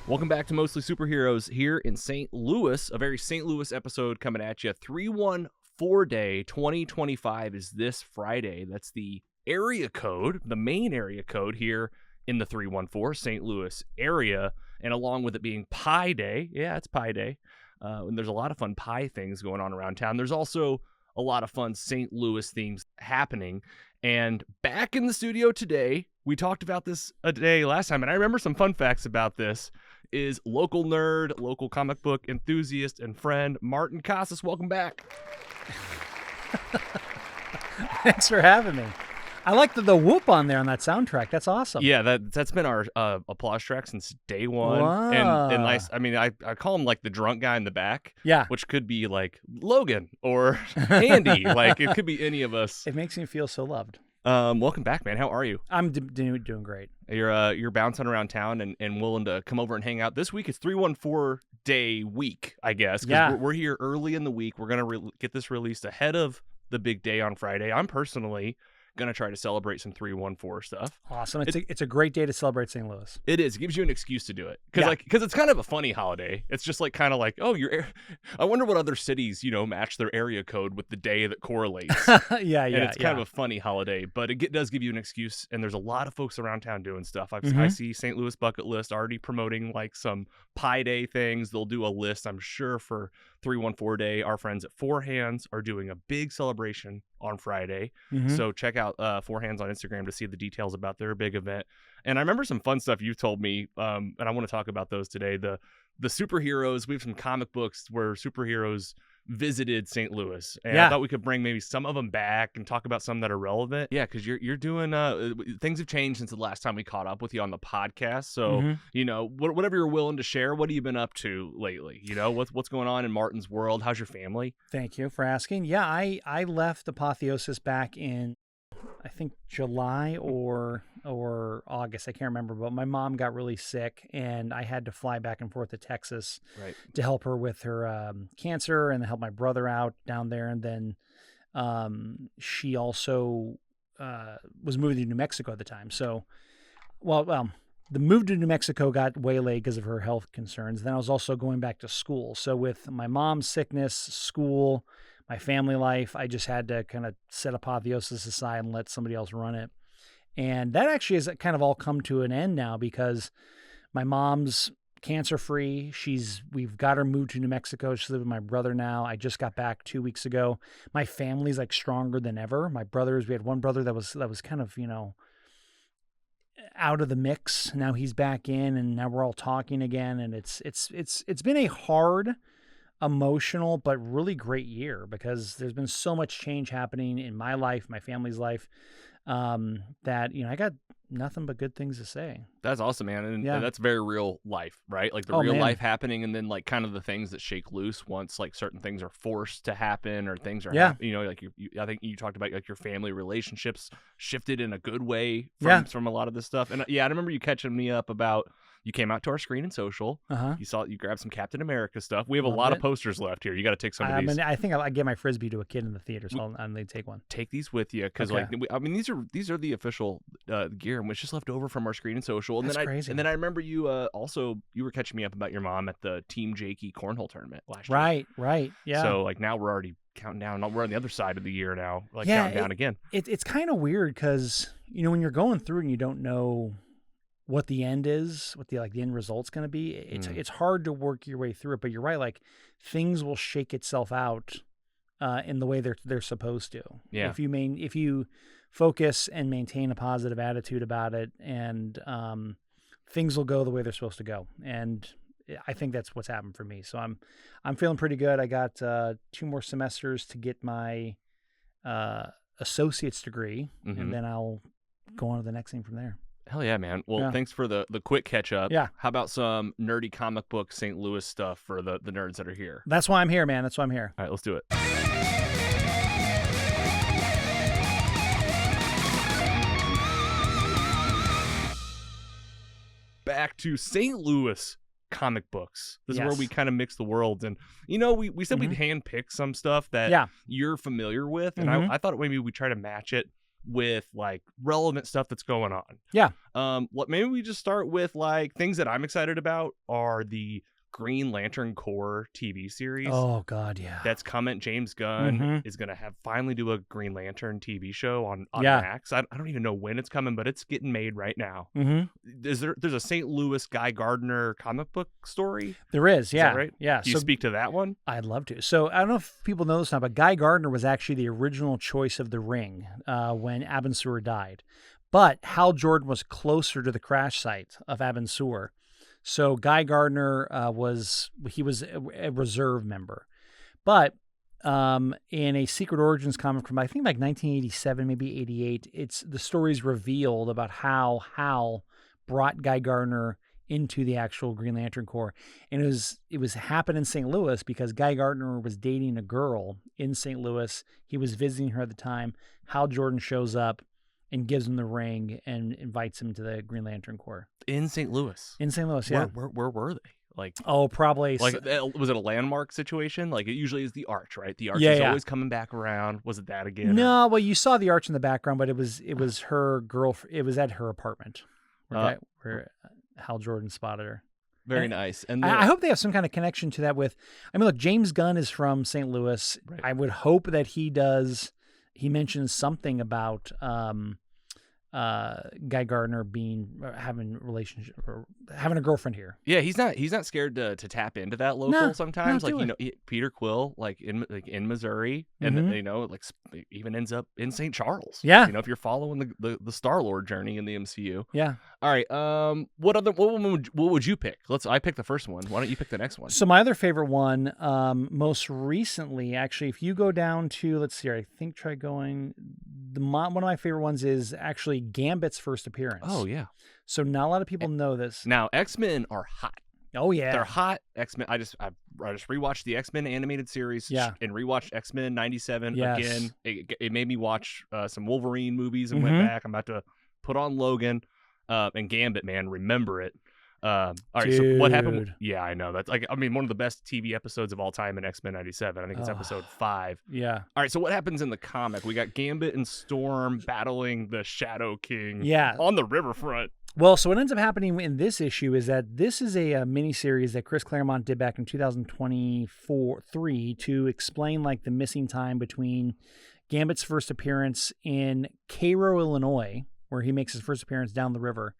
Welcome back to Mostly Superheroes here in St. Louis. A very St. Louis episode coming at you. 314 day 2025 is this Friday. That's the area code, the main area code here in the 314 St. Louis area. And along with it being Pie Day, yeah, it's Pie Day. And there's a lot of fun pie things going on around town. There's also a lot of fun St. Louis themes happening. And back in the studio today, we talked about this a day last time, and I remember some fun facts about this, is local nerd, local comic book enthusiast, and friend, Martin Casas. Welcome back. Thanks for having me. I like the whoop on there on that soundtrack. That's awesome. Yeah, that's been our applause track since day one. Wow. And I call him like the drunk guy in the back. Yeah. Which could be like Logan or Andy. Like it could be any of us. It makes me feel so loved. Welcome back, man. How are you? I'm doing great. You're bouncing around town and willing to come over and hang out. This week is 314 day week, I guess. Yeah. We're here early in the week. We're gonna get this released ahead of the big day on Friday. I'm personally gonna try to celebrate some 314 stuff. Awesome. It's a great day to celebrate St. Louis. It is. It gives you an excuse to do it because it's kind of a funny holiday. It's just like kind of like, oh, I wonder what other cities match their area code with the day that correlates. Yeah. And it's kind of a funny holiday, but it does give you an excuse. And there's a lot of folks around town doing stuff. I see St. Louis Bucket List already promoting like some Pie Day things. They'll do a list, I'm sure, for 314 Day. Our friends at Four Hands are doing a big celebration on Friday. So check out Four Hands on Instagram to see the details about their big event. And I remember some fun stuff you told me, and I want to talk about those today. The superheroes, we have some comic books where superheroes visited St. Louis, and I thought we could bring maybe some of them back and talk about some that are relevant. Yeah, because you're doing things have changed since the last time we caught up with you on the podcast. So whatever you're willing to share, what have you been up to lately? What's going on in Martin's world? How's your family? Thank you for asking. Yeah, I left Apotheosis back in I think July or August. I can't remember, but my mom got really sick and I had to fly back and forth to Texas to help her with her cancer and help my brother out down there. And then she also was moving to New Mexico at the time. So, well, the move to New Mexico got waylaid because of her health concerns. Then I was also going back to school. So with my mom's sickness, school, my family life, I just had to kind of set Apotheosis aside and let somebody else run it. And that actually has kind of all come to an end now because my mom's cancer-free. We've got her moved to New Mexico. She's living with my brother now. I just got back 2 weeks ago. My family's like stronger than ever. We had one brother that was kind of, out of the mix. Now he's back in and now we're all talking again. And it's been a hard, emotional, but really great year because there's been so much change happening in my life, my family's life, that, I got nothing but good things to say. That's awesome, man. And that's very real life, right? Like the real life happening and then like kind of the things that shake loose once like certain things are forced to happen or things are like I think you talked about like your family relationships shifted in a good way from a lot of this stuff. And I remember you catching me up about you came out to our screen and social. You grabbed some Captain America stuff. We have a lot of posters left here. You got to take some of these. I think I gave my Frisbee to a kid in the theater, so I'm going to take one. Take these with you because these are the official gear, and it's just left over from our screen and social. And That's crazy. And then I remember you you were catching me up about your mom at the Team Jakey cornhole tournament last year. Right. Yeah. So like now we're already counting down. We're on the other side of the year now, counting down again. It's kind of weird because when you're going through and you don't know what the end is, what the end result's going to be, it's hard to work your way through it. But you're right, like things will shake itself out in the way they're supposed to. Yeah. If you focus and maintain a positive attitude about it, and things will go the way they're supposed to go. And I think that's what's happened for me. So I'm feeling pretty good. I got 2 more semesters to get my associate's degree, and then I'll go on to the next thing from there. Hell yeah, man. Well, thanks for the quick catch up. Yeah. How about some nerdy comic book St. Louis stuff for the nerds that are here? That's why I'm here, man. That's why I'm here. All right, let's do it. Back to St. Louis comic books. This is where we kind of mix the worlds. And, we said we'd hand pick some stuff that you're familiar with. And I thought maybe we'd try to match it with like relevant stuff that's going on. Yeah. Maybe we just start with like things that I'm excited about are the Green Lantern Corps TV series. Oh God, yeah. That's coming. James Gunn is gonna finally do a Green Lantern TV show on Max. I don't even know when it's coming, but it's getting made right now. There's a St. Louis Guy Gardner comic book story? There is, yeah. Is that right? Yeah. Do you speak to that one? I'd love to. So I don't know if people know this now, but Guy Gardner was actually the original choice of the Ring when Abin Sur died. But Hal Jordan was closer to the crash site of Abin Sur. So Guy Gardner was a reserve member. But in a Secret Origins comic from I think like 1987, maybe 88, the story's revealed about how Hal brought Guy Gardner into the actual Green Lantern Corps. And it was happened in St. Louis because Guy Gardner was dating a girl in St. Louis. He was visiting her at the time. Hal Jordan shows up and gives him the ring and invites him to the Green Lantern Corps. In St. Louis? In St. Louis, yeah. Where were they? Like, probably. Like, was it a landmark situation? Like, it usually is the Arch, right? The Arch is always coming back around. Was it that again? No, well, you saw the Arch in the background, but it was her girlfriend. It was at her apartment where Hal Jordan spotted her. Very nice. And I hope they have some kind of connection to that with, I mean, look, James Gunn is from St. Louis. Right. I would hope that he mentions something about Guy Gardner having relationship or having a girlfriend here. Yeah, he's not scared to tap into that local sometimes. Like Peter Quill, like in Missouri, and like even ends up in St. Charles. Yeah, if you're following the Star-Lord journey in the MCU. Yeah. All right. What would you pick? I picked the first one. Why don't you pick the next one? So my other favorite one, most recently, actually, if you go down to, let's see, I think try going. One of my favorite ones is actually Gambit's first appearance. Oh yeah. So not a lot of people know this. Now X-Men are hot. Oh yeah, they're hot. X-Men. I just rewatched the X-Men animated series. Yeah. And rewatched X-Men '97 again. It made me watch some Wolverine movies and went back. I'm about to put on Logan and Gambit. Man, remember it. All right. Dude. So what happened? Yeah, I know. That's one of the best TV episodes of all time in X-Men '97. I think it's episode 5. Yeah. All right. So what happens in the comic? We got Gambit and Storm battling the Shadow King. Yeah. On the riverfront. Well, so what ends up happening in this issue is that this is a miniseries that Chris Claremont did back in 2023 to explain like the missing time between Gambit's first appearance in Cairo, Illinois, where he makes his first appearance down the river.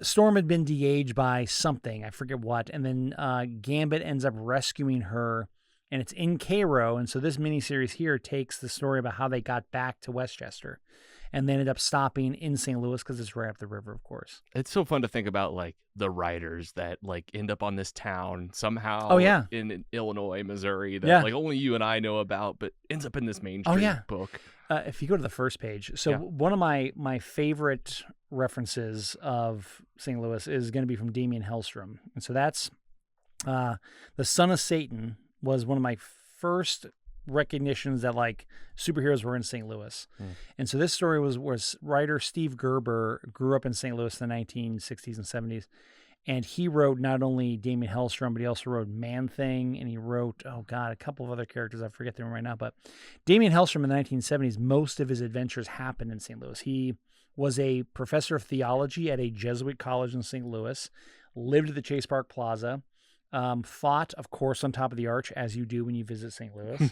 Storm had been de-aged by something, I forget what, and then Gambit ends up rescuing her, and it's in Cairo, and so this miniseries here takes the story about how they got back to Westchester, and they ended up stopping in St. Louis because it's right up the river, of course. It's so fun to think about, like, the writers that, like, end up on this town somehow in Illinois, Missouri, that, like, only you and I know about, but ends up in this mainstream book. If you go to the first page, so one of my favorite references of St. Louis is going to be from Damien Hellstrom. And so that's the Son of Satan was one of my first recognitions that like superheroes were in St. Louis. And so this story was writer Steve Gerber grew up in St. Louis in the 1960s and 70s. And he wrote not only Damien Hellstrom, but he also wrote Man-Thing, and he wrote, a couple of other characters. I forget them right now. But Damien Hellstrom in the 1970s, most of his adventures happened in St. Louis. He was a professor of theology at a Jesuit college in St. Louis, lived at the Chase Park Plaza, fought, of course, on top of the Arch, as you do when you visit St. Louis.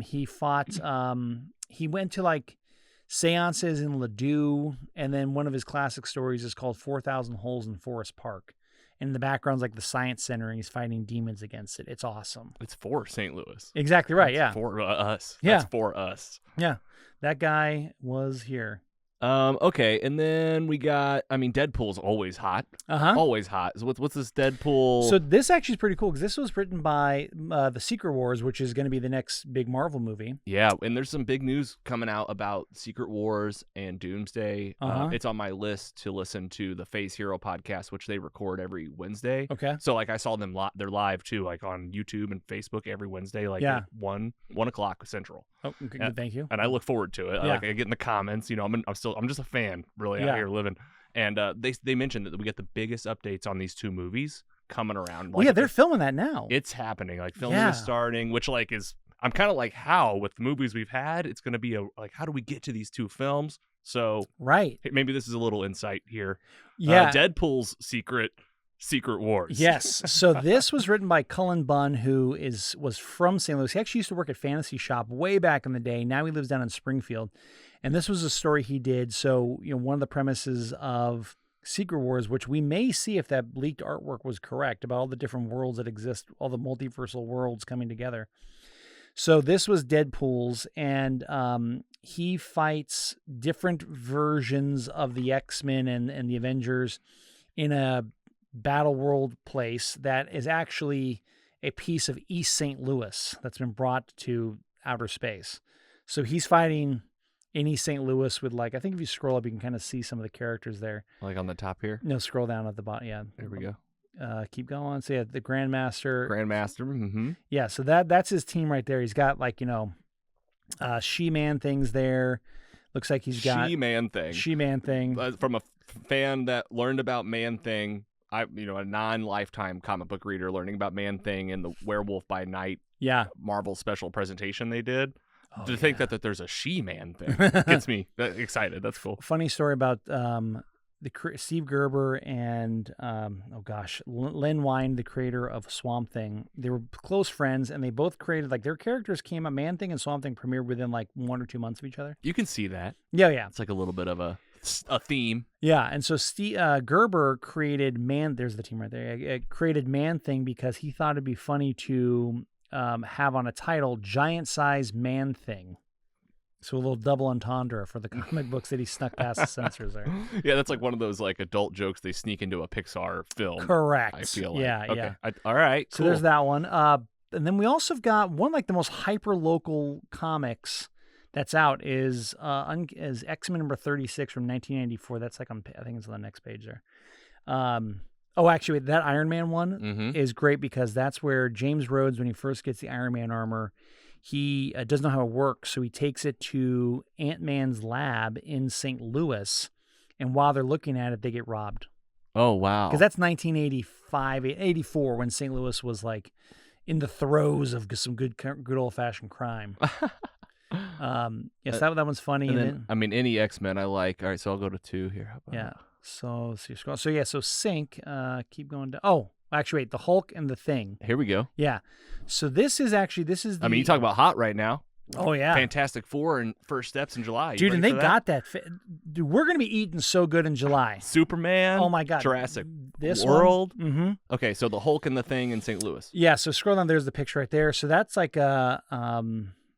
He fought, he went to like seances in Ladue, and then one of his classic stories is called 4,000 Holes in Forest Park. And in the background's like the Science Center, and he's fighting demons against it. It's awesome. It's for St. Louis. Exactly right, It's for us. Yeah. That's for us. Yeah. That guy was here. Okay, and then we got, Deadpool's always hot. Always hot. So what's this Deadpool? So this actually is pretty cool because this was written by the Secret Wars, which is going to be the next big Marvel movie. Yeah, and there's some big news coming out about Secret Wars and Doomsday. It's on my list to listen to the Phase Hero podcast, which they record every Wednesday. Okay. So like I saw them they're live too, like on YouTube and Facebook every Wednesday, like at 1 o'clock Central. Oh, okay, thank you. And I look forward to it. I get in the comments. I'm just a fan, really, out here living. And they mentioned that we get the biggest updates on these two movies coming around. Well, they're filming that now. It's happening. Like filming is starting, which like is I'm kind of like, how with the movies we've had, it's going to be like, how do we get to these two films? So right. maybe this is a little insight here. Yeah. Deadpool's Secret Wars. Yes. So this was written by Cullen Bunn, who was from St. Louis. He actually used to work at Fantasy Shop way back in the day. Now he lives down in Springfield. And this was a story he did. So, one of the premises of Secret Wars, which we may see if that leaked artwork was correct, about all the different worlds that exist, all the multiversal worlds coming together. So this was Deadpool's, and he fights different versions of the X-Men and the Avengers in a battle world place that is actually a piece of East St. Louis that's been brought to outer space. So he's fighting in East St. Louis with, like, I think if you scroll up, you can kind of see some of the characters there. Like on the top here? No, scroll down at the bottom. Yeah. There we go. Keep going. So yeah, the Grandmaster. Mm-hmm. Yeah, so that's his team right there. He's got, like, She-Man things there. Looks like he's got She-Man thing. From a fan that learned about Man-Thing, a non-lifetime comic book reader learning about Man-Thing and the Werewolf by Night Marvel special presentation they did. To think that there's a She-Man thing gets me excited. That's cool. Funny story about Steve Gerber and Len Wein, the creator of Swamp Thing. They were close friends, and they both created, like, their characters came up. Man Thing and Swamp Thing premiered within like 1 or 2 months of each other. You can see that. Yeah. It's like a little bit of a theme. Yeah, and so Gerber created There's the team right there. Created Man Thing because he thought it'd be funny to have on a title Giant Size Man Thing. So a little double entendre for the comic books that he snuck past the censors there. Yeah, that's like one of those like adult jokes they sneak into a Pixar film. Correct. I feel like. Yeah, okay. yeah. All right, So cool. there's that one. And then we also have got one, like, the most hyper-local comics that's out is X-Men number 36 from 1994. That's like I think it's on the next page there. Actually, that Iron Man one is great because that's where James Rhodes, when he first gets the Iron Man armor, he doesn't know how it works, so he takes it to Ant-Man's lab in St. Louis, and while they're looking at it, they get robbed. Oh, wow. Because that's 1985, 84, when St. Louis was, like, in the throes of some good old-fashioned crime. Yes, that one's funny. And then, I mean, any X-Men I like. All right, so I'll go to 2 here. How about that? So you scroll. So Sync. Keep going down. Oh, actually, wait. The Hulk and the Thing. Here we go. Yeah. So this is. I mean, you talk about hot right now. Oh yeah. Fantastic Four and First Steps in July. Dude, and they got that. Dude, we're gonna be eating so good in July. Superman. Oh my God. Jurassic this World. Mm-hmm. Okay, so the Hulk and the Thing in St. Louis. Yeah. So scroll down. There's the picture right there. So that's like that.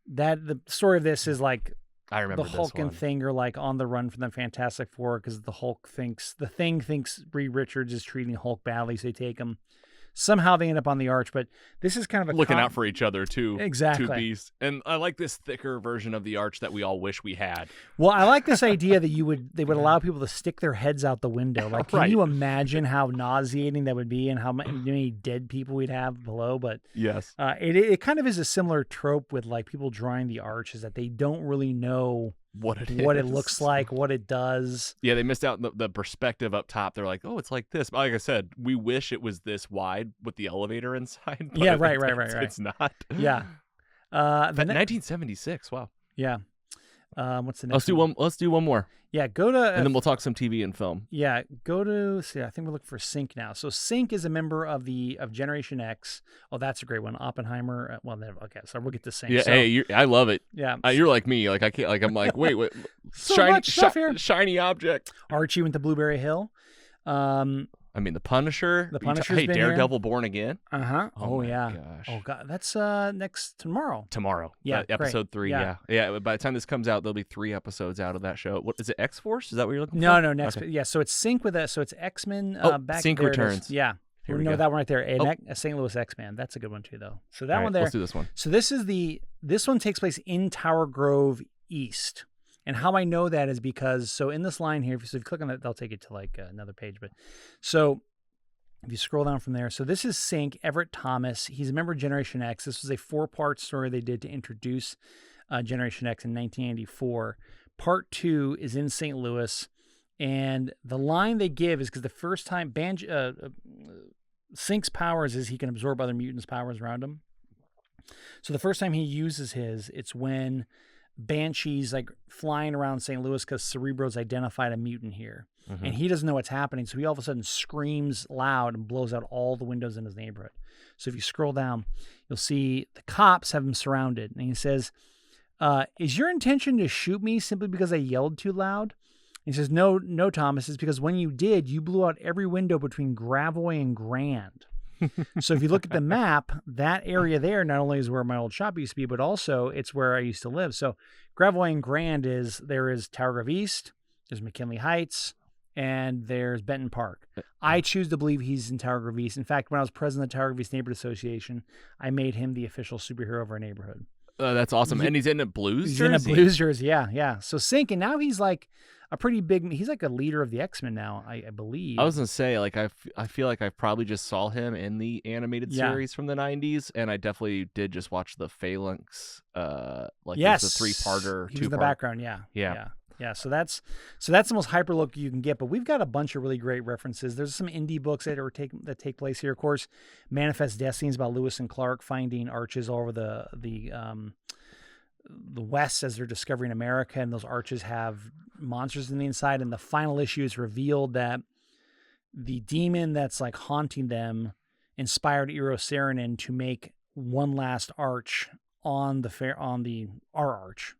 The story of this is like. I remember the Hulk and Thing are like on the run from the Fantastic Four because the Thing thinks Reed Richards is treating Hulk badly, so they take him. Somehow they end up on the Arch, but this is kind of looking out for each other too. Exactly. Two beasts, and I like this thicker version of the Arch that we all wish we had. Well, I like this idea that they would allow people to stick their heads out the window. Like, can you imagine how nauseating that would be, and how many dead people we'd have below? But yes, it kind of is a similar trope with, like, people drawing the Arch, is that they don't really know what it looks like, what it does. Yeah, they missed out the perspective up top. They're like, oh, it's like this. But like I said, we wish it was this wide with the elevator inside. Yeah, right. It's not. Yeah. 1976. Wow. Yeah. What's the next? Let's do one more. Yeah, go to... and then we'll talk some TV and film. Yeah, go to... See, I think we're looking for Sync now. So Sync is a member of Generation X. Oh, that's a great one. Oppenheimer. Okay, so we'll get to Sync. Yeah, so, hey, I love it. Yeah. You're like me. Like, I can't... Like, I'm like, wait. So much stuff here. Shiny object. Archie went to Blueberry Hill. I mean, the Punisher. The Punisher's hey, been Daredevil here. Born Again. Uh-huh. Oh yeah. Gosh. Oh God, that's next tomorrow. Yeah, episode 3. Yeah. By the time this comes out, there'll be 3 episodes out of that show. What is it? X-Force? Is that what you're looking for? No. Next. Okay. Yeah. So it's Sync with So it's X-Men. Back Sync there returns. Yeah. Here we know go. that one right there. A St. Louis X-Man. That's a good one too, though. So that one there. Let's do this one. So this one takes place in Tower Grove East. And how I know that is because, so in this line here, if you click on that, they'll take you to like another page. But so if you scroll down from there, so this is Sync, Everett Thomas. He's a member of Generation X. This was a 4-part story they did to introduce Generation X in 1984. Part 2 is in St. Louis. And the line they give is because the first time Sync's powers is he can absorb other mutants' powers around him. So the first time he uses it's when Banshee's like flying around St. Louis because Cerebro's identified a mutant here. And he doesn't know what's happening. So he all of a sudden screams loud and blows out all the windows in his neighborhood. So if you scroll down, you'll see the cops have him surrounded. And he says, is your intention to shoot me simply because I yelled too loud? He says, no, Thomas. It's because when you did, you blew out every window between Gravois and Grand. So if you look at the map, that area there not only is where my old shop used to be, but also it's where I used to live. So Gravois and Grand there is Tower Grove East, there's McKinley Heights, and there's Benton Park. I choose to believe he's in Tower Grove East. In fact, when I was president of the Tower Grove East Neighborhood Association, I made him the official superhero of our neighborhood. That's awesome. And he's in a Blues jersey? He's in a Blues jersey, yeah. So Sink, and now he's like a pretty big, he's like a leader of the X-Men now, I believe. I was going to say, like, I feel like I probably just saw him in the animated series from the 90s, and I definitely did just watch the Phalanx, yes, the three-parter. He's in the background, yeah. So that's the most hyper look you can get. But we've got a bunch of really great references. There's some indie books that take place here. Of course, Manifest Destiny is about Lewis and Clark finding arches all over the West as they're discovering America, and those arches have monsters in the inside. And the final issue is revealed that the demon that's like haunting them inspired Eero Saarinen to make one last arch on our arch.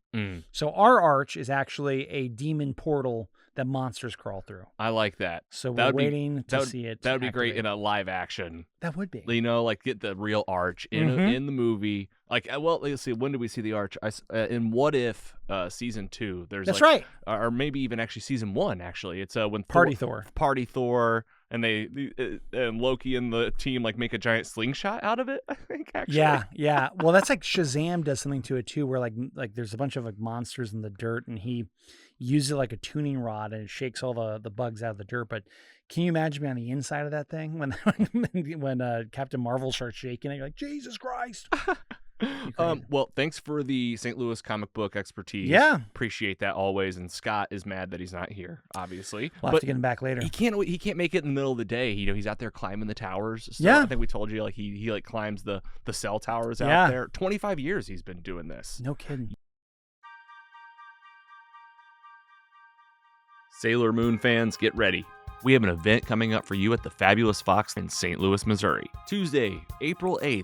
So our arch is actually a demon portal that monsters crawl through. I like that. So we're waiting to see it. That would be great in a live action. That would be. You know, like get the real arch in the movie. Like, well, let's see. When did we see the arch? In What If season 2? That's right. Or maybe even actually season 1. Actually, it's when Party Thor, and and Loki and the team like make a giant slingshot out of it. I think actually. Yeah. Well, that's like Shazam does something to it too, where like there's a bunch of like monsters in the dirt, and he uses it like a tuning rod, and it shakes all the bugs out of the dirt. But can you imagine me on the inside of that thing when Captain Marvel starts shaking it? You're like, Jesus Christ. Well, thanks for the St. Louis comic book expertise. Yeah. Appreciate that always. And Scott is mad that he's not here, obviously. We'll have to get him back later. He can't make it in the middle of the day. You know, he's out there climbing the towers. So yeah. I think we told you, like, he like climbs the cell towers out there. 25 years he's been doing this. No kidding. Sailor Moon fans, get ready. We have an event coming up for you at the Fabulous Fox in St. Louis, Missouri. Tuesday, April 8th.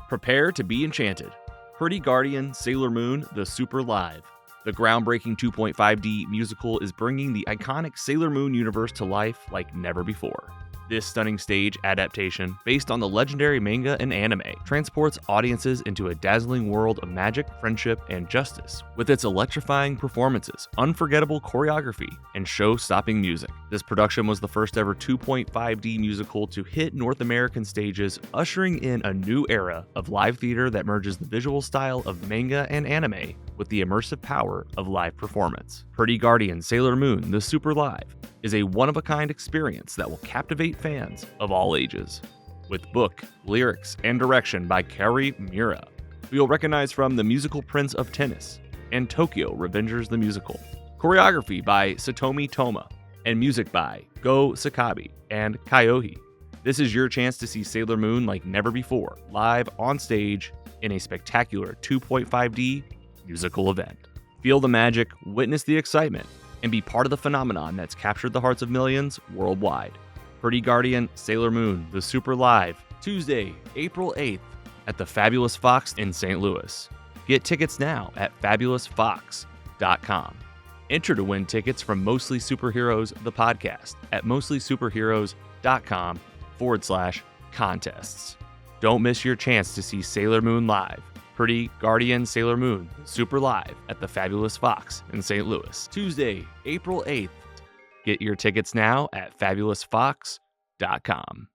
Prepare to be enchanted. Pretty Guardian Sailor Moon, the Super Live. The groundbreaking 2.5D musical is bringing the iconic Sailor Moon universe to life like never before. This stunning stage adaptation, based on the legendary manga and anime, transports audiences into a dazzling world of magic, friendship, and justice. With its electrifying performances, unforgettable choreography, and show-stopping music. This production was the first ever 2.5D musical to hit North American stages, ushering in a new era of live theater that merges the visual style of manga and anime with the immersive power of live performance. Pretty Guardian Sailor Moon, the Super Live, is a one-of-a-kind experience that will captivate fans of all ages. With book, lyrics, and direction by Kari Mura, who you'll recognize from The Musical Prince of Tennis and Tokyo Revengers the Musical. Choreography by Satomi Toma, and music by Go Sakabi and Kyohi. This is your chance to see Sailor Moon like never before, live on stage in a spectacular 2.5D musical event. Feel the magic, witness the excitement, and be part of the phenomenon that's captured the hearts of millions worldwide. Pretty Guardian Sailor Moon, the Super Live, Tuesday, April 8th at the Fabulous Fox in St. Louis. Get tickets now at fabulousfox.com. Enter to win tickets from Mostly Superheroes, the podcast, at mostlysuperheroes.com/contests. Don't miss your chance to see Sailor Moon live. Pretty Guardian Sailor Moon, Super Live at the Fabulous Fox in St. Louis, Tuesday, April 8th. Get your tickets now at fabulousfox.com.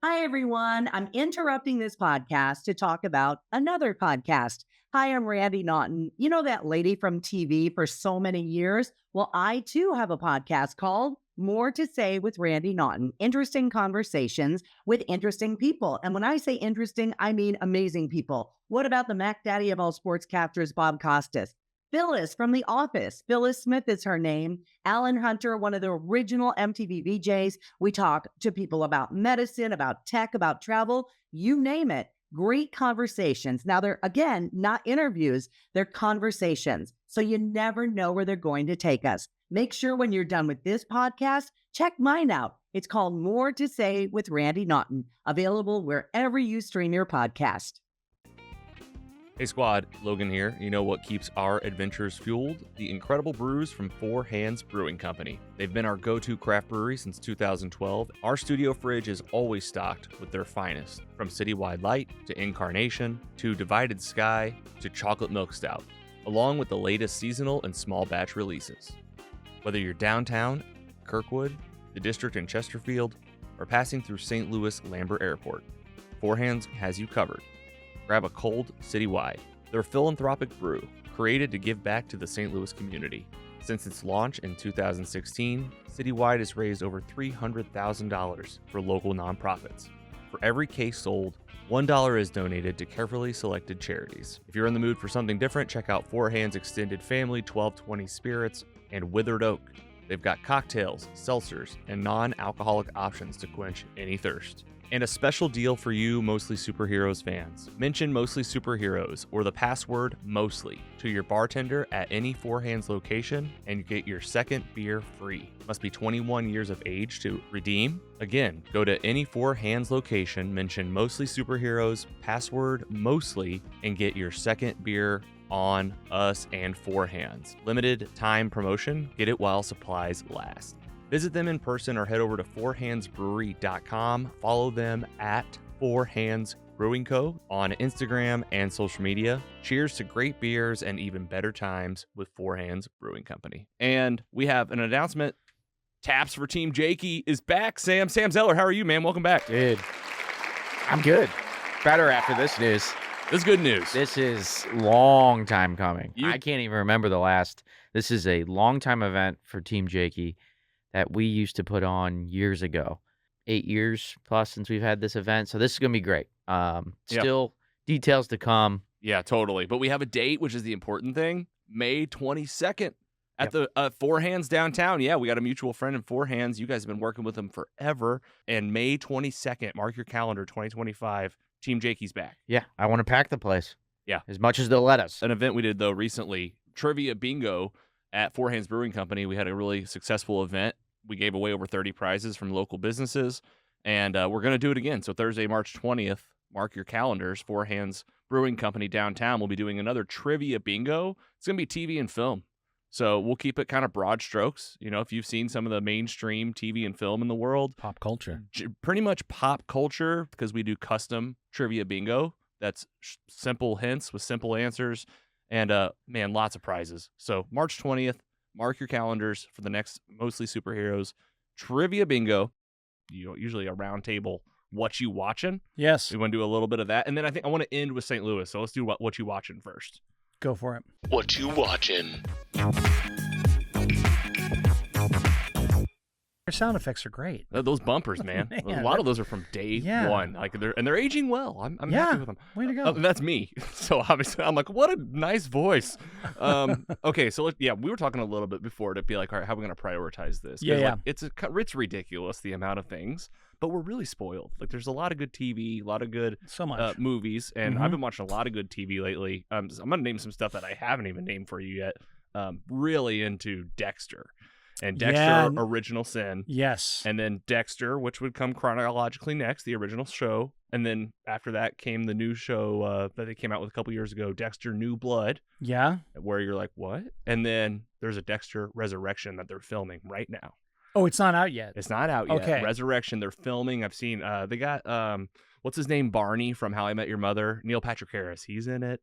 Hi, everyone. I'm interrupting this podcast to talk about another podcast. Hi, I'm Randy Naughton. You know that lady from TV for so many years? Well, I too have a podcast called More to Say with Randy Naughton. Interesting conversations with interesting people. And when I say interesting, I mean amazing people. What about the Mac Daddy of all sportscasters, Bob Costas? Phyllis from The Office. Phyllis Smith is her name. Alan Hunter, one of the original MTV VJs. We talk to people about medicine, about tech, about travel, you name it. great conversations. Now, they're, again, not interviews, they're conversations. So you never know where they're going to take us. Make sure when you're done with this podcast, check mine out. It's called More to Say with Randy Naughton, available wherever you stream your podcast. Hey squad, Logan here. You know what keeps our adventures fueled? The incredible brews from Four Hands Brewing Company. They've been our go-to craft brewery since 2012. Our studio fridge is always stocked with their finest, from Citywide Light to Incarnation to Divided Sky to Chocolate Milk Stout, along with the latest seasonal and small batch releases. Whether you're downtown, Kirkwood, the district in Chesterfield, or passing through St. Louis Lambert Airport, Four Hands has you covered. Grab a cold citywide. They're a philanthropic brew created to give back to the St. Louis community. Since its launch in 2016, Citywide has raised over $300,000 for local nonprofits. For every case sold, $1 is donated to carefully selected charities. If you're in the mood for something different, check out Four Hands Extended Family 1220 Spirits and Withered Oak. They've got cocktails, seltzers, and non-alcoholic options to quench any thirst. And a special deal for you Mostly Superheroes fans. Mention Mostly Superheroes or the password MOSTLY to your bartender at any Four Hands location and you get your second beer free. Must be 21 years of age to redeem. Again, go to any Four Hands location, mention Mostly Superheroes, password MOSTLY, and get your second beer on us and Four Hands. Limited time promotion. Get it while supplies last. Visit them in person or head over to fourhandsbrewery.com. Follow them at Four Hands Brewing Co. on Instagram and social media. Cheers to great beers and even better times with Four Hands Brewing Company. And we have an announcement. Taps for Team Jakey is back. Sam Zeller, how are you, man? Welcome back. Dude, I'm good. Better after this news. This is good news. This is long time coming. You- I can't even remember the last. This is a long time event for Team Jakey that we used to put on years ago. 8 years plus since we've had this event. So this is going to be great. Still details to come. Yeah, totally. But we have a date, which is the important thing. May 22nd at the Four Hands downtown. Yeah, we got a mutual friend in Four Hands. You guys have been working with him forever. And May 22nd, mark your calendar, 2025, Team Jakey's back. Yeah, I want to pack the place. Yeah. As much as they'll let us. An event we did, though, recently, Trivia Bingo at Four Hands Brewing Company. We had a really successful event. We gave away over 30 prizes from local businesses, and we're going to do it again. So Thursday, March 20th, mark your calendars. Four Hands Brewing Company downtown. We'll be doing another Trivia Bingo. It's going to be TV and film. So we'll keep it kind of broad strokes. You know, if you've seen some of the mainstream TV and film in the world. Pop culture. Pretty much pop culture, because we do custom Trivia Bingo. That's simple hints with simple answers. And, man, lots of prizes. So March 20th, mark your calendars for the next Mostly Superheroes Trivia Bingo. Usually a round table, Whatcu Watchin. Yes. We want to do a little bit of that. And then I think I want to end with St. Louis. So let's do Whatcu Watchin first. Go for it. Whatcu Watchin. Your sound effects are great. Those bumpers, man. Man, a lot of those are from day one. Like they're aging well. I'm happy with them. Way to go. That's me. So obviously I'm like, what a nice voice. Okay, so we were talking a little bit before to be like, all right, how are we going to prioritize this? Yeah. It's ridiculous the amount of things, but we're really spoiled. Like there's a lot of good TV, a lot of good So much. movies, and I've been watching a lot of good TV lately. So I'm going to name some stuff that I haven't even named for you yet. Really into Dexter. And Dexter, Original Sin. Yes. And then Dexter, which would come chronologically next, the original show. And then after that came the new show that they came out with a couple years ago, Dexter New Blood. Yeah. Where you're like, what? And then there's a Dexter Resurrection that they're filming right now. Oh, it's not out yet. It's not out yet. Okay. Resurrection, they're filming. I've seen, they got, what's his name? Barney from How I Met Your Mother. Neil Patrick Harris. He's in it.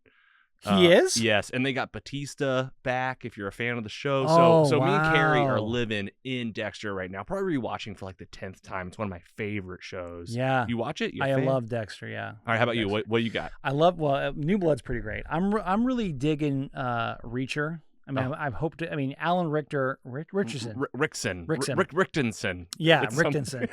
He is? Yes, and they got Batista back if you're a fan of the show. Oh, So me and Carrie are wow. living in Dexter right now. Probably rewatching for like the 10th time. It's one of my favorite shows. Yeah. You watch it? You a I fan? love Dexter, yeah. All right, how about you? Dexter. What you got? I love, New Blood's pretty great. I'm really digging Reacher. I mean, I've hoped to, Alan Richardson. Rickson. Rickson. Rick Richardson. Yeah, It's Richardson.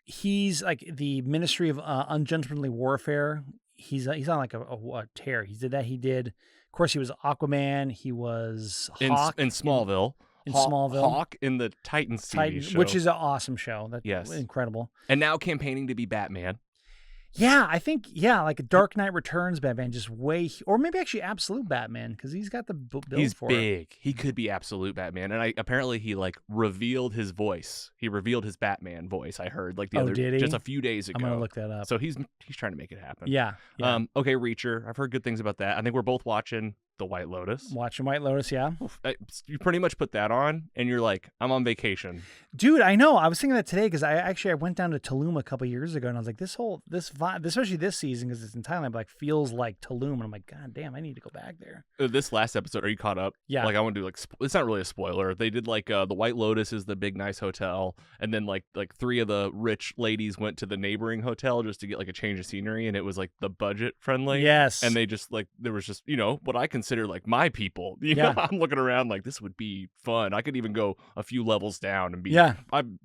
He's like the Ministry of Ungentlemanly Warfare. He's on like a tear. He did. Of course, he was Aquaman. He was Hawk in Smallville. In Smallville. Hawk in the Titans TV show. which is an awesome show. That's Yes. incredible. And now campaigning to be Batman. Yeah, I think like a Dark Knight Returns Batman, just or maybe actually Absolute Batman, because he's got the build He's for it. big. He could be Absolute Batman, and apparently he like revealed his voice. He revealed his Batman voice. I heard like did he? just a few days ago. I'm gonna look that up. So he's trying to make it happen. Yeah. Okay, Reacher. I've heard good things about that. I think we're both watching The White Lotus. Watching White Lotus, yeah. You pretty much put that on, and you're like, I'm on vacation. Dude, I know. I was thinking that today because I went down to Tulum a couple years ago, and I was like, this vibe, especially this season because it's in Thailand, but like feels like Tulum, and I'm like, God damn, I need to go back there. This last episode, are you caught up? Yeah. Like I want to do like it's not really a spoiler. They did like the White Lotus is the big nice hotel, and then like 3 of the rich ladies went to the neighboring hotel just to get like a change of scenery, and it was like the budget friendly. Yes. And they just like there was just what I consider like my people. You Yeah. know, I'm looking around like this would be fun. I could even go a few levels down and be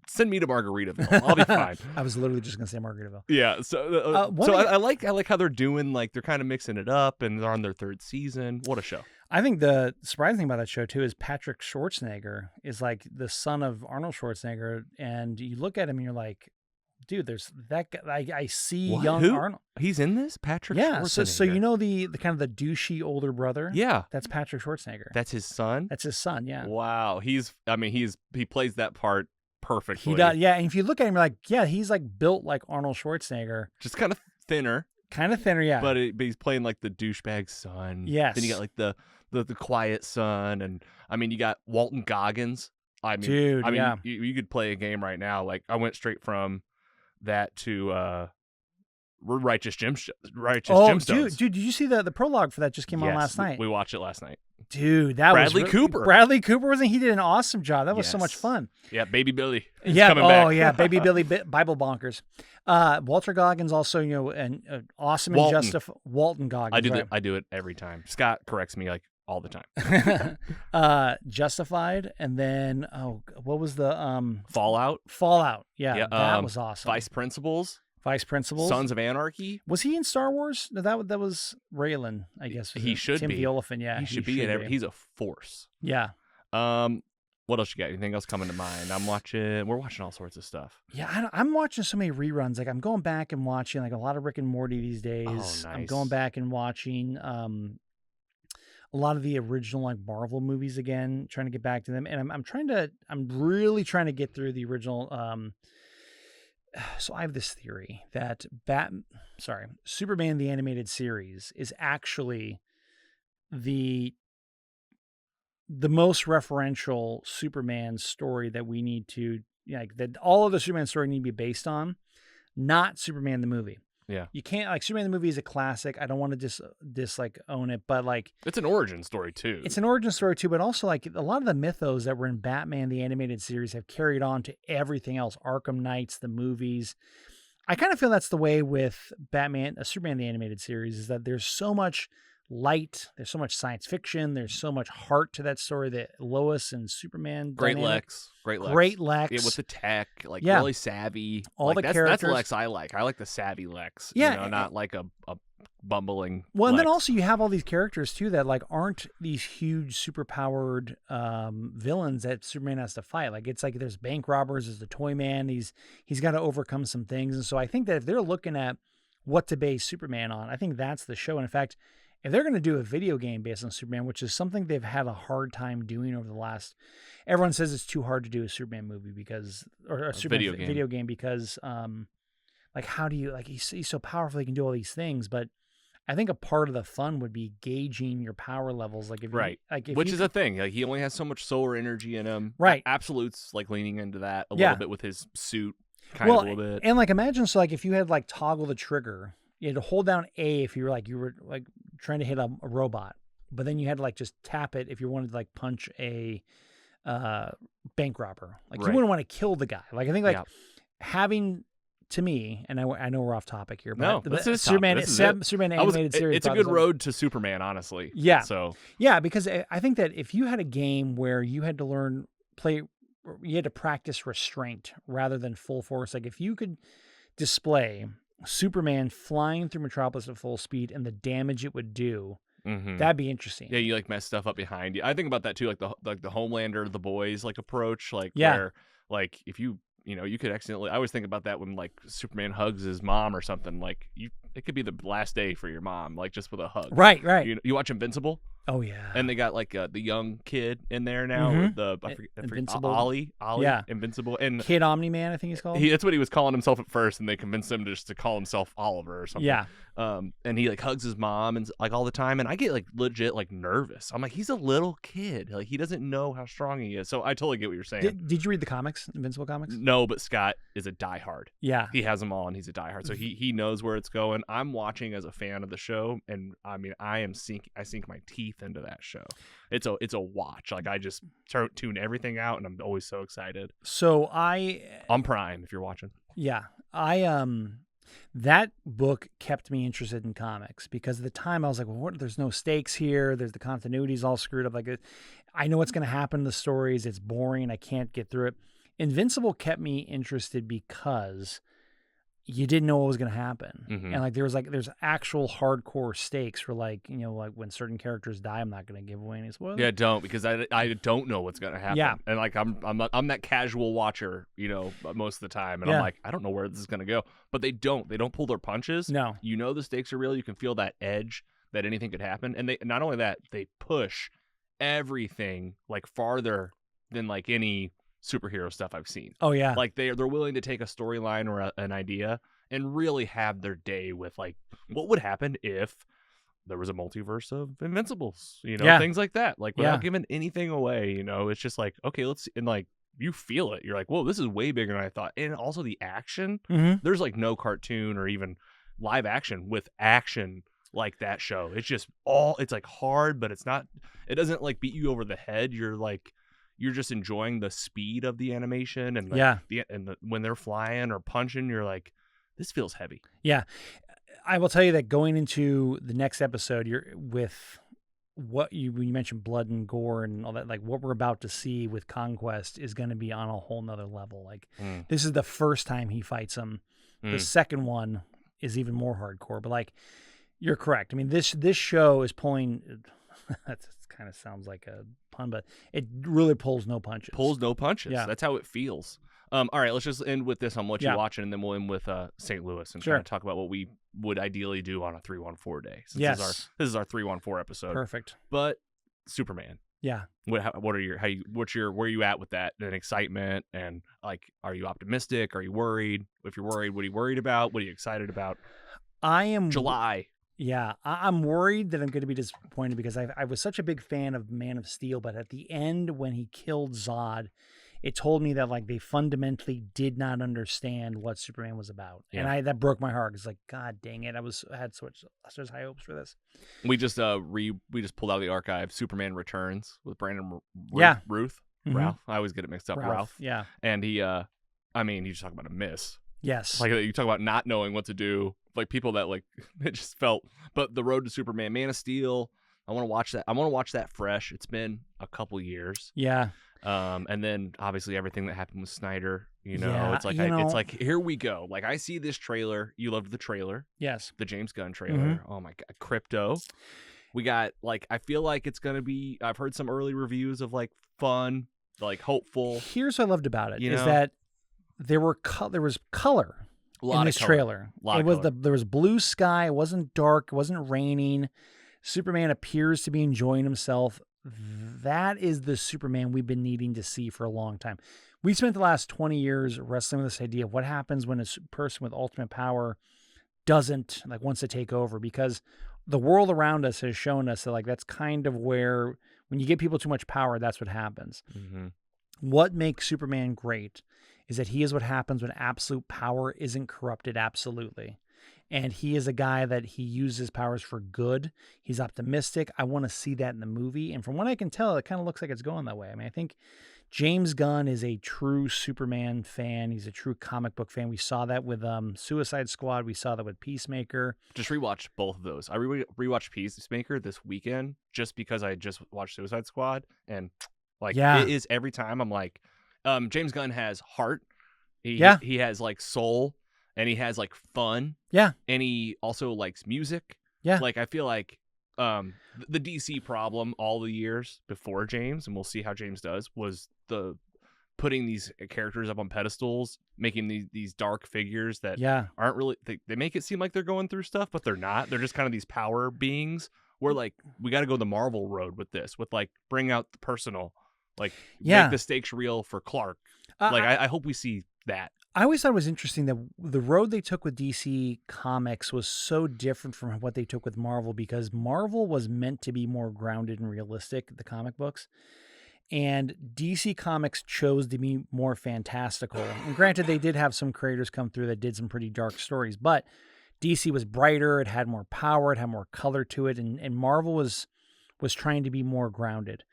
send me to Margaritaville. I'll be fine. I was literally just gonna say Margaritaville. Yeah. So I like how they're doing like they're kind of mixing it up and they're on their 3rd season. What a show. I think the surprising thing about that show too is Patrick Schwarzenegger is like the son of Arnold Schwarzenegger, and you look at him and you're like, dude, there's that guy. I see What? young Who? Arnold. He's in this? Patrick Yeah, Schwarzenegger. so you know the kind of the douchey older brother? Yeah. That's Patrick Schwarzenegger. That's his son? That's his son, yeah. Wow. He plays that part perfectly. He does, yeah. And if you look at him, you're like, yeah, he's like built like Arnold Schwarzenegger. Just kind of thinner. Yeah. But he's playing like the douchebag son. Yes. Then you got like the quiet son, and I mean you got Walton Goggins. Dude, yeah. You could play a game right now. Like I went straight from that to Righteous Gemstones. Dude, did you see the prologue for that just came on last night? We watched it last night. Dude, that Bradley was Cooper. Bradley Cooper wasn't he? Did an awesome job. That was so much Yes. fun. Yeah, Baby Billy. is Yeah. coming back. Oh yeah, Baby Billy Bible bonkers. Walter Goggins also, an awesome Walton. and Walton Goggins. I do it every time. Scott corrects me like all the time. Justified, and then what was the Fallout. Yeah, that was awesome. Vice Principals. Sons of Anarchy. Was he in Star Wars? No, that was Raylan, I guess. He should Tim be. the Elephant. Yeah, He should be in every. He's a force. Yeah. What else you got? Anything else coming to mind? We're watching all sorts of stuff. Yeah, I'm watching so many reruns. Like I'm going back and watching like a lot of Rick and Morty these days. Oh, nice. I'm going back and watching a lot of the original like Marvel movies again, trying to get back to them. And I'm really trying to get through the original. So I have this theory that Superman the animated series is actually the most referential Superman story that we need to that all of the Superman story need to be based on, not Superman the movie. Yeah. You can't Superman the movie is a classic. I don't want to just own it, but it's an origin story too. It's an origin story too, but also a lot of the mythos that were in Batman the animated series have carried on to everything else. Arkham Knights, the movies. I kind of feel that's the way with Superman the animated series is that there's so much light, there's so much science fiction, there's so much heart to that story that Lois and Superman Great dynamic. Lex. Yeah, with the tech, really savvy. All the characters. That's Lex I like. I like the savvy Lex. Yeah. Not like a bumbling Well, and Lex. then also you have all these characters too that aren't these huge superpowered villains that Superman has to fight. It's there's bank robbers, there's the Toy Man. He's got to overcome some things. And so I think that if they're looking at what to base Superman on, I think that's the show. And in fact, if they're going to do a video game based on Superman, which is something they've had a hard time doing over the last, everyone says it's too hard to do a Superman movie or a Superman video game because, how do you, he's so powerful, he can do all these things, but I think a part of the fun would be gauging your power levels. Which is a thing. He only has so much solar energy in him. Right. Absolute's leaning into that a little bit with his suit, a little bit. And imagine, if you had toggle the trigger, you had to hold down A if you were trying to hit a robot, but then you had to just tap it if you wanted to punch a bank robber. You wouldn't want to kill the guy. I think having, to me, and I know we're off topic here, but Superman animated series. It's a good road to Superman, honestly. Yeah. So yeah, because I think that if you had a game where you had to you had to practice restraint rather than full force. If you could display Superman flying through Metropolis at full speed and the damage it would do, that'd be interesting. Yeah, you mess stuff up behind you. I think about that too, the Homelander, the boys approach, where if you you could accidentally. I always think about that when like Superman hugs his mom or something. Like it could be the last day for your mom, like just with a hug. Right. You watch Invincible? Oh yeah. And they got like the young kid in there now with the I forget, Invincible. Ollie, Yeah. Invincible, and Kid Omni-Man, I think he's called. that's what he was calling himself at first, and they convinced him just to call himself Oliver or something. Yeah. And he like hugs his mom and like all the time, and I get like legit like nervous. I'm like, he's a little kid, like he doesn't know how strong he is. So I totally get what you're saying. Did you read the comics, Invincible comics? No, but Scott is a diehard. Yeah. He has them all, and he's a diehard, so he knows where it's going. I'm watching as a fan of the show, and I mean, I sink my teeth into that show. It's a watch. Like I just tune everything out, and I'm always so excited. So on Prime if you're watching. Yeah, that book kept me interested in comics because at the time I was like, well, there's no stakes here. There's the continuity's all screwed up. Like I know what's going to happen in the stories. It's boring. I can't get through it. Invincible kept me interested because you didn't know what was going to happen. And like there's actual hardcore stakes for like when certain characters die. I'm not going to give away any spoilers. Yeah, don't, because I don't know what's going to happen. Yeah. And like I'm that casual watcher, most of the time, and I'm like, I don't know where this is going to go. But they don't pull their punches. No. The stakes are real. You can feel that edge that anything could happen, and they not only that, they push everything like farther than like any superhero stuff I've seen. Oh yeah. Like they're willing to take a storyline or an idea and really have their day with like what would happen if there was a multiverse of Invincibles, things like that. Like without giving anything away, it's just like, okay, and like you feel it. You're like, whoa, this is way bigger than I thought. And also the action, there's like no cartoon or even live action with action like that show. It's just it's like hard, but it doesn't like beat you over the head. You're just enjoying the speed of the animation and when they're flying or punching, you're like, this feels heavy. Yeah. I will tell you that going into the next episode, you're with when you mentioned blood and gore and all that, like what we're about to see with Conquest is going to be on a whole nother level. Like this is the first time he fights him. The second one is even more hardcore, but like you're correct. I mean, this show is pulling, that kind of sounds like a pun, but it really pulls no punches. Yeah. That's how it feels. All right, let's just end with this on Whatcu Watchin, and then we'll end with St. Louis and kind of talk about what we would ideally do on a 314 day. Since this is our 314 episode. Perfect. But Superman. Yeah. Where are you at with that and excitement, and like, are you optimistic? Are you worried? If you're worried, what are you worried about? What are you excited about? I am July. Yeah, I'm worried that I'm going to be disappointed because I was such a big fan of Man of Steel, but at the end when he killed Zod, it told me that like they fundamentally did not understand what Superman was about, and that broke my heart. It's like, God dang it, I had such high hopes for this. We just pulled out the archive. Superman Returns with Brandon Ruth. Ralph. I always get it mixed up. Ralph. Yeah, and he, you just talk about a miss. Yes. Like you talk about not knowing what to do. Like people that like it just felt. But the road to Superman, Man of Steel. I want to watch that. I want to watch that fresh. It's been a couple years. Yeah. And then obviously everything that happened with Snyder. It's like it's like here we go. Like I see this trailer. You loved the trailer. Yes. The James Gunn trailer. Oh my God, Crypto. We got like I feel like it's gonna be. I've heard some early reviews of like fun, like hopeful. Here's what I loved about it is that there was color in this trailer. There was blue sky. It wasn't dark. It wasn't raining. Superman appears to be enjoying himself. That is the Superman we've been needing to see for a long time. We spent the last 20 years wrestling with this idea of what happens when a person with ultimate power wants to take over, because the world around us has shown us that like that's kind of where when you give people too much power, that's what happens. What makes Superman great is that he is what happens when absolute power isn't corrupted absolutely. And he is a guy that he uses powers for good. He's optimistic. I want to see that in the movie. And from what I can tell, it kind of looks like it's going that way. I mean, I think James Gunn is a true Superman fan. He's a true comic book fan. We saw that with Suicide Squad. We saw that with Peacemaker. Just rewatched both of those. I rewatched Peacemaker this weekend just because I just watched Suicide Squad. And like it is every time I'm like, James Gunn has heart. He has like soul. And he has like fun. Yeah. And he also likes music. Yeah. Like I feel like the DC problem all the years before James, and we'll see how James does, was the putting these characters up on pedestals, making these dark figures that aren't really, they make it seem like they're going through stuff, but they're not. They're just kind of these power beings. We're like, we got to go the Marvel road with this, with like bring out the personal, like make the stakes real for Clark. I hope we see that. I always thought it was interesting that the road they took with DC Comics was so different from what they took with Marvel, because Marvel was meant to be more grounded and realistic, the comic books. And DC Comics chose to be more fantastical. And granted, they did have some creators come through that did some pretty dark stories, but DC was brighter, it had more power, it had more color to it, and Marvel was trying to be more grounded.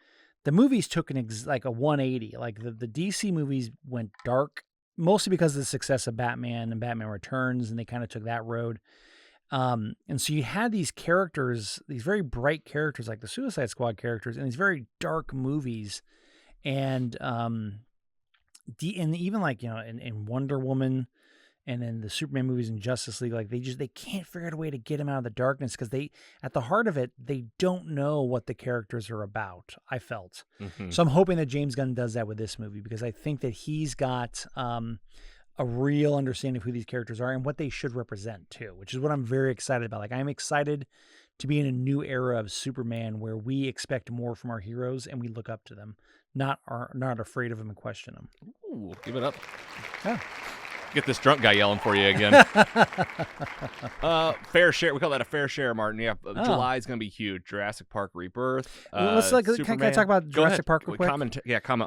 The movies took like a 180. Like the DC movies went dark, mostly because of the success of Batman and Batman Returns, and they kind of took that road. And so you had these characters, these very bright characters like the Suicide Squad characters, in these very dark movies. And and even like, in Wonder Woman and in the Superman movies and Justice League, like they can't figure out a way to get him out of the darkness, because at the heart of it, they don't know what the characters are about, I felt. So I'm hoping that James Gunn does that with this movie, because I think that he's got a real understanding of who these characters are and what they should represent too, which is what I'm very excited about. Like, I'm excited to be in a new era of Superman where we expect more from our heroes and we look up to them, not afraid of them and question them. Ooh, give it up. Yeah. Get this drunk guy yelling for you again. Fair share. We call that a fair share, Martin. Yeah, July is going to be huge. Jurassic Park Rebirth. Can I talk about Jurassic Park real quick? Comment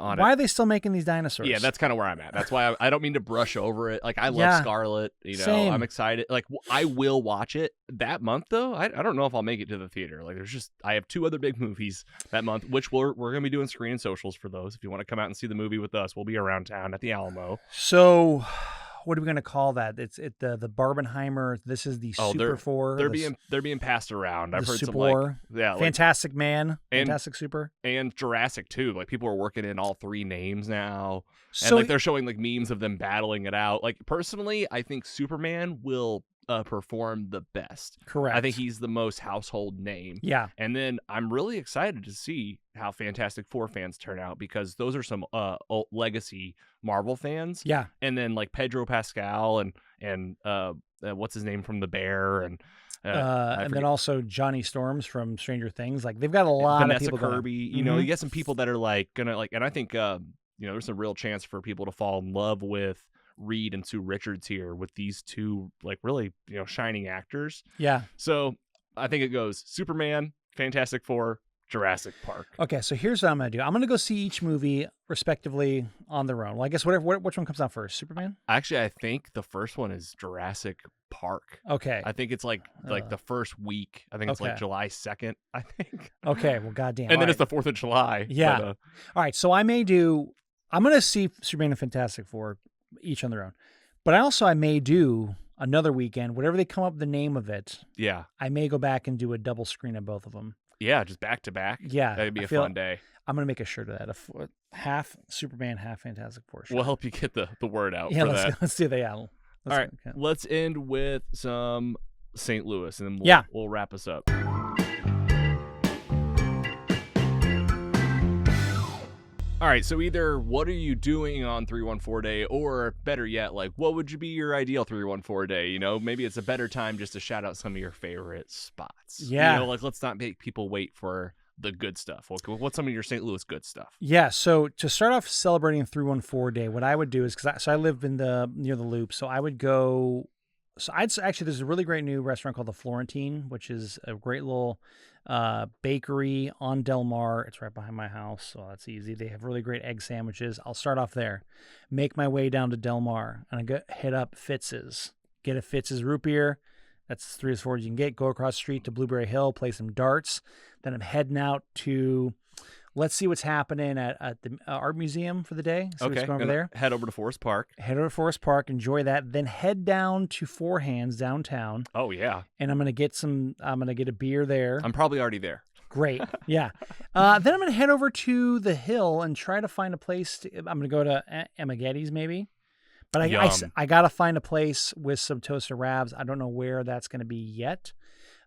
on it. Why are they still making these dinosaurs? Yeah, that's kind of where I'm at. That's why I don't mean to brush over it. Like, I love Scarlet. Same. I'm excited. Like, I will watch it that month, though. I don't know if I'll make it to the theater. Like, I have 2 other big movies that month, which we're going to be doing screen and socials for those. If you want to come out and see the movie with us, we'll be around town at the Alamo. So, what are we going to call that? It's the Barbenheimer. This is the Super 4. They're being passed around. I've heard Super some like Fantastic Man, Fantastic Super, and Jurassic too. Like, people are working in all 3 names now, and so like they're showing like memes of them battling it out. Like, personally, I think Superman will perform the best. Correct. I think he's the most household name. Yeah. And then I'm really excited to see how Fantastic Four fans turn out, because those are some old legacy Marvel fans. Yeah. And then like Pedro Pascal and what's his name from The Bear, and then also Johnny Storms from Stranger Things. Like, they've got a lot Vanessa of people. Kirby. You know, you get some people that are like gonna like, and I think there's a real chance for people to fall in love with Reed and Sue Richards here with these 2 like really shining actors. Yeah. So I think it goes Superman, Fantastic Four, Jurassic Park. Okay, so here's what I'm gonna do. I'm gonna go see each movie respectively on their own. Well, I guess which one comes out first? Superman? Actually, I think the first one is Jurassic Park. Okay. I think it's like the first week. I think it's like July 2nd, I think. Okay, well, goddamn. And then it's the 4th of July. Yeah. But, all right, so I'm gonna see Superman and Fantastic Four each on their own. But I may do another weekend, whatever they come up with the name of it. Yeah. I may go back and do a double screen of both of them. Yeah, just back to back. Yeah. That'd be a fun day. I'm going to make a shirt of that. Half Superman, half Fantastic Four shirt. We'll help you get the word out for that. Let's do that. Yeah. All right. Let's end with some St. Louis, and then we'll wrap us up. All right, so either what are you doing on 314 Day, or better yet, like, what would be your ideal 314 Day? Maybe it's a better time just to shout out some of your favorite spots. Yeah. Like, let's not make people wait for the good stuff. What's some of your St. Louis good stuff? Yeah, so to start off celebrating 314 Day, what I would do is, because I live near the Loop, so I would go. So there's a really great new restaurant called the Florentine, which is a great little bakery on Del Mar. It's right behind my house, so that's easy. They have really great egg sandwiches. I'll start off there, make my way down to Del Mar, and hit up Fitz's. Get a Fitz's root beer. That's 3 as 4 as you can get. Go across the street to Blueberry Hill, play some darts. Then I'm heading out to, let's see what's happening at the art museum for the day. So okay, over there. Head over to Forest Park. Enjoy that. Then head down to Four Hands downtown. Oh yeah. And I'm gonna get a beer there. I'm probably already there. Great. Yeah. Then I'm gonna head over to the Hill and try to find a place. I'm gonna go to Amagetti's maybe. But I gotta find a place with some toasted rabs. I don't know where that's gonna be yet.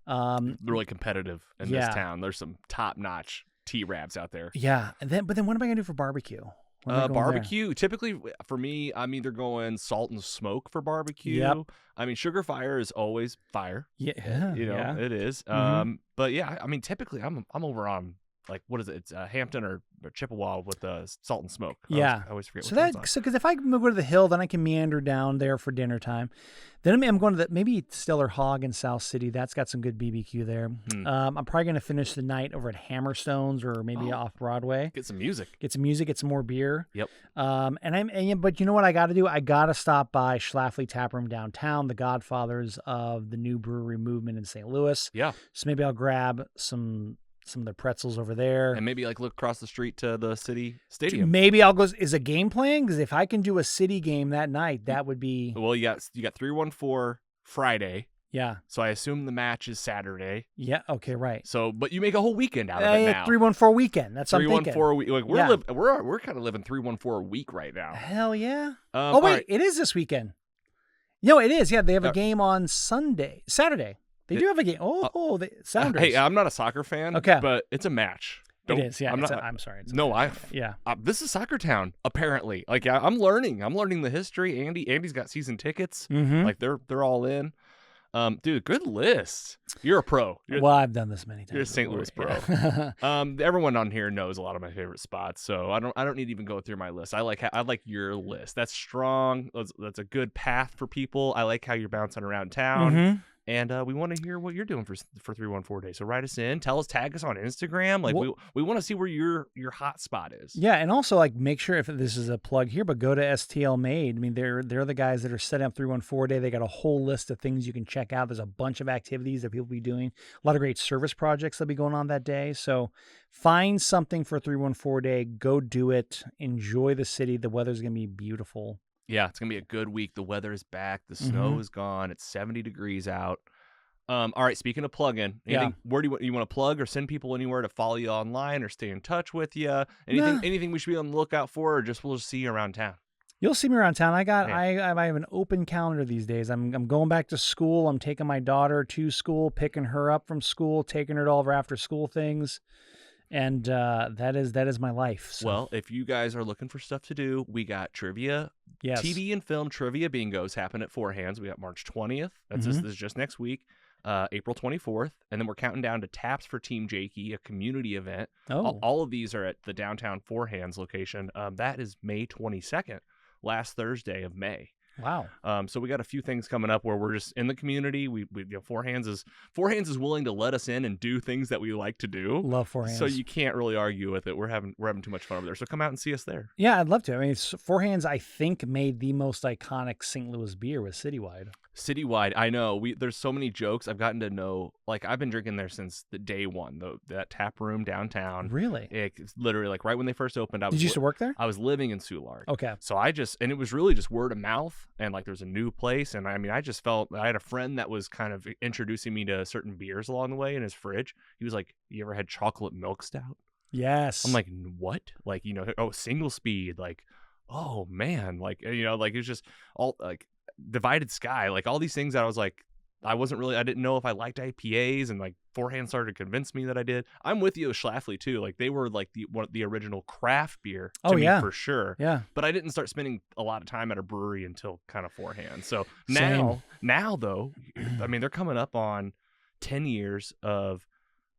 Really competitive in this town. There's some top notch T-Rabs out there. Yeah. But then what am I gonna do for barbecue? Where am I going there? Barbecue. Typically, for me, I'm either going salt and smoke for barbecue. Yep. I mean, sugar fire is always fire. Yeah, You know, yeah. it is. Mhm. But yeah, I mean, typically, I'm over on like what is it? It's Hampton or Chippewa with salt and smoke. Yeah. I always forget. So which one's on. because if I go to the hill, then I can meander down there for dinner time. Then I'm going to maybe Stellar Hog in South City. That's got some good BBQ there. I'm probably going to finish the night over at Hammerstones or maybe off Broadway. Get some music. Get some more beer. Yep. But you know what I got to do? I got to stop by Schlafly Tap Room downtown, the godfathers of the new brewery movement in St. Louis. Yeah. So maybe I'll grab some of the pretzels over there. And maybe like look across the street to the city stadium. Maybe I'll go. Is a game playing? Because if I can do a city game that night, that would be. Well, you got 314 Friday. Yeah. So I assume the match is Saturday. Yeah. Okay. Right. So, but you make a whole weekend out of it now. 314 weekend. That's what I'm thinking. 314 a week. Like Yeah. we're kind of living 314 a week right now. Hell yeah. Oh all wait, right. it is this weekend. No, it is. Yeah, they have a game on Saturday. They do have a game. The Sounders. Hey, I'm not a soccer fan. Okay. But it's a match. It is. Yeah. I'm I'm sorry. It's a No, match. Yeah. This is Soccer Town. Apparently, like I'm learning the history. Andy's got season tickets. Mm-hmm. Like they're all in. Dude, good list. You're a pro. Well, I've done this many times. You're a St. Louis pro. Yeah. Everyone on here knows a lot of my favorite spots, so I don't need to even go through my list. I like your list. That's strong. That's a good path for people. I like how you're bouncing around town. Mm-hmm. And we want to hear what you're doing for 314 days. So write us in, tag us on Instagram. Like we want to see where your hot spot is. Yeah, and also like make sure if this is a plug here, but go to STL Made. I mean, they're the guys that are setting up 314 Day. They got a whole list of things you can check out. There's a bunch of activities that people will be doing. A lot of great service projects that'll be going on that day. So find something for 314 Day. Go do it. Enjoy the city. The weather's gonna be beautiful. Yeah, it's going to be a good week. The weather is back. The snow is gone. It's 70 degrees out. All right, speaking of plugging, where do you want to plug or send people anywhere to follow you online or stay in touch with you? Anything we should be on the lookout for, or we'll just see you around town? You'll see me around town. I have an open calendar these days. I'm going back to school. I'm taking my daughter to school, picking her up from school, taking her to all of her after school things. And that is my life. So. Well, if you guys are looking for stuff to do, we got trivia, TV and film trivia bingos happen at Four Hands. We got March 20th. This is just next week. April 24th, and then we're counting down to Taps for Team Jakey, a community event. All of these are at the downtown Four Hands location. That is May 22nd, last Thursday of May. Wow. So we got a few things coming up where we're just in the community. We Four Hands is willing to let us in and do things that we like to do. Love Four Hands. So you can't really argue with it. We're having too much fun over there. So come out and see us there. Yeah, I'd love to. I mean, Four Hands, I think, made the most iconic St. Louis beer with Citywide. Citywide, I know. There's so many jokes I've gotten to know. Like I've been drinking there since the day one. That tap room downtown. Really? It's literally like right when they first opened. Did you used to work there? I was living in Soulard. Okay. So and it was really just word of mouth, and like there's a new place, and I mean I just felt I had a friend that was kind of introducing me to certain beers along the way in his fridge. He was like, "You ever had chocolate milk stout?" Yes. I'm like, "What?" Like single speed. Like, oh man, like like it was just all like. Divided Sky, like all these things that I was like, I didn't know if I liked IPAs, and like Four Hands started to convince me that I did. I'm with you with Schlafly too. Like they were like the original craft beer to me for sure. Yeah. But I didn't start spending a lot of time at a brewery until kind of Four Hands. So Same. now though, I mean they're coming up on 10 years of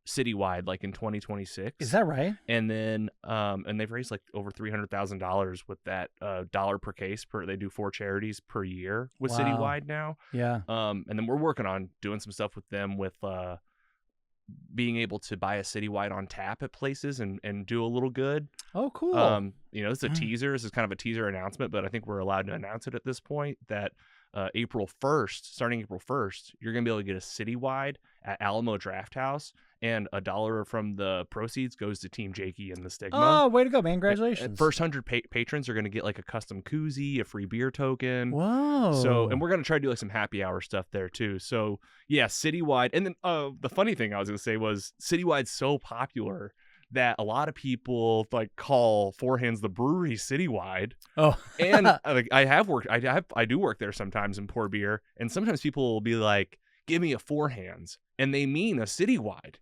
Citywide, like in 2026. Is that right? And then and they've raised like over $300,000 with that $1 per case they do 4 charities per year with Citywide now. Yeah. And then we're working on doing some stuff with them with being able to buy a Citywide on tap at places and do a little good. Oh, cool. It's a teaser. This is kind of a teaser announcement, but I think we're allowed to announce it at this point that starting April 1st, you're going to be able to get a Citywide at Alamo Draft House, and $1 from the proceeds goes to Team Jakey and the Stigma. Oh, way to go, man. Congratulations. First 100 patrons are going to get like a custom koozie, a free beer token. Whoa. So, and we're going to try to do like some happy hour stuff there too. So yeah, Citywide. And then the funny thing I was going to say was Citywide's so popular that a lot of people like call Four Hands the brewery Citywide. Oh, and I do work there sometimes and pour beer, and sometimes people will be like, "Give me a Four Hands," and they mean a Citywide.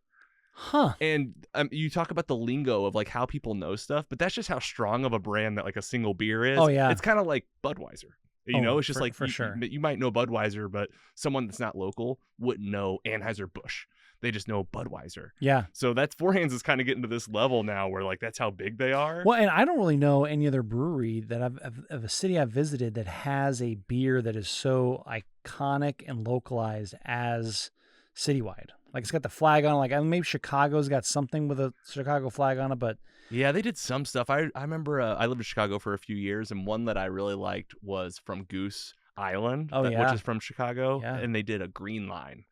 Huh. And you talk about the lingo of like how people know stuff, but that's just how strong of a brand that like a single beer is. Oh, yeah. It's kind of like Budweiser. You know, it's just like sure. You might know Budweiser, but someone that's not local wouldn't know Anheuser-Busch. They just know Budweiser. Yeah. So that's Four Hands is kind of getting to this level now where like that's how big they are. Well, and I don't really know any other brewery that of a city I've visited that has a beer that is so iconic and localized as Citywide. Like it's got the flag on it. Like maybe Chicago's got something with a Chicago flag on it, but Yeah, they did some stuff. I remember I lived in Chicago for a few years, and one that I really liked was from Goose Island, which is from Chicago, and they did a green line.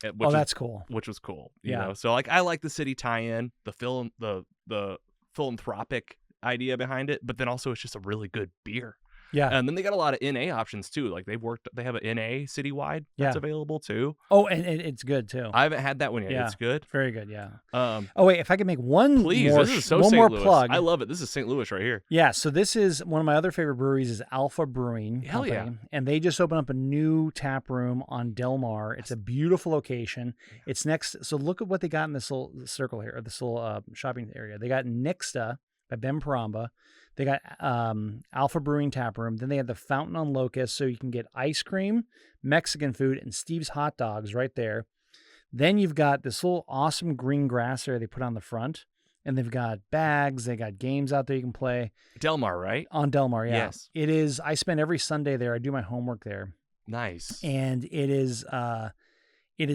That's cool. Which was cool. You know? So like I like the city tie-in, the philanthropic idea behind it, but then also it's just a really good beer. Yeah. And then they got a lot of NA options too. Like they have an NA citywide that's available too. Oh, and it's good too. I haven't had that one yet. Yeah. It's good. Very good, yeah. Oh wait, if I could make one more plug. I love it. This is St. Louis right here. Yeah, so this is one of my other favorite breweries is Alpha Brewing Company. Yeah. And they just opened up a new tap room on Del Mar. It's a beautiful location. It's next, so look at what they got in this little circle here, or this little shopping area. They got Nixta by Ben Paramba. They got Alpha Brewing Tap Room. Then they have the Fountain on Locust, so you can get ice cream, Mexican food, and Steve's hot dogs right there. Then you've got this little awesome green grass area they put on the front. And they've got bags. They got games out there you can play. Del Mar, right? On Del Mar, yeah. Yes. It is. I spend every Sunday there. I do my homework there. Nice. And it is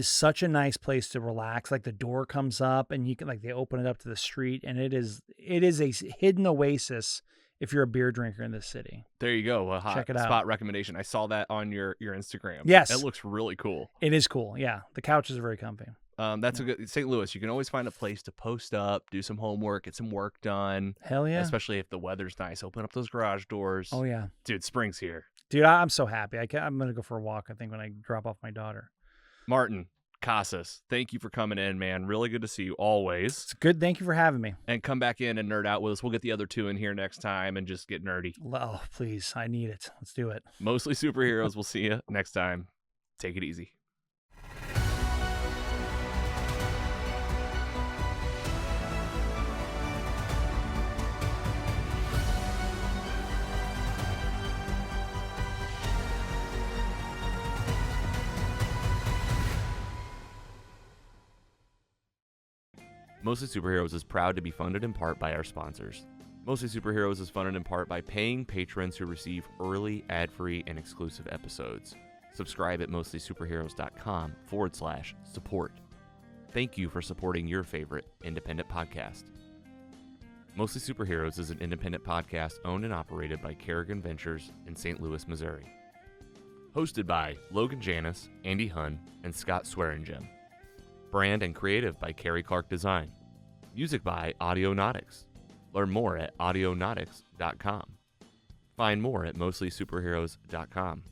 such a nice place to relax. Like the door comes up and you can they open it up to the street, and it is a hidden oasis if you're a beer drinker in this city. There you go. A hot Check it out. spot recommendation. I saw that on your Instagram. Yes. It looks really cool. It is cool. Yeah. The couches are very comfy. That's a good St. Louis. You can always find a place to post up, do some homework, get some work done. Hell yeah. Especially if the weather's nice. Open up those garage doors. Oh yeah. Dude, spring's here. Dude, I'm so happy. I'm going to go for a walk, I think, when I drop off my daughter. Martin Casas, thank you for coming in, man. Really good to see you always. It's good. Thank you for having me. And come back in and nerd out with us. We'll get the other two in here next time and just get nerdy. Oh, please. I need it. Let's do it. Mostly Superheroes. We'll see you next time. Take it easy. Mostly Superheroes is proud to be funded in part by our sponsors. Mostly Superheroes is funded in part by paying patrons who receive early, ad-free, and exclusive episodes. Subscribe at mostlysuperheroes.com/support. Thank you for supporting your favorite independent podcast. Mostly Superheroes is an independent podcast owned and operated by Carrogan Ventures in St. Louis, Missouri. Hosted by Logan Janis, Andy Hunn, and Scott Swearingen. Brand and creative by Carrie Clark Design. Music by Audionautics. Learn more at audionautics.com. Find more at mostlysuperheroes.com.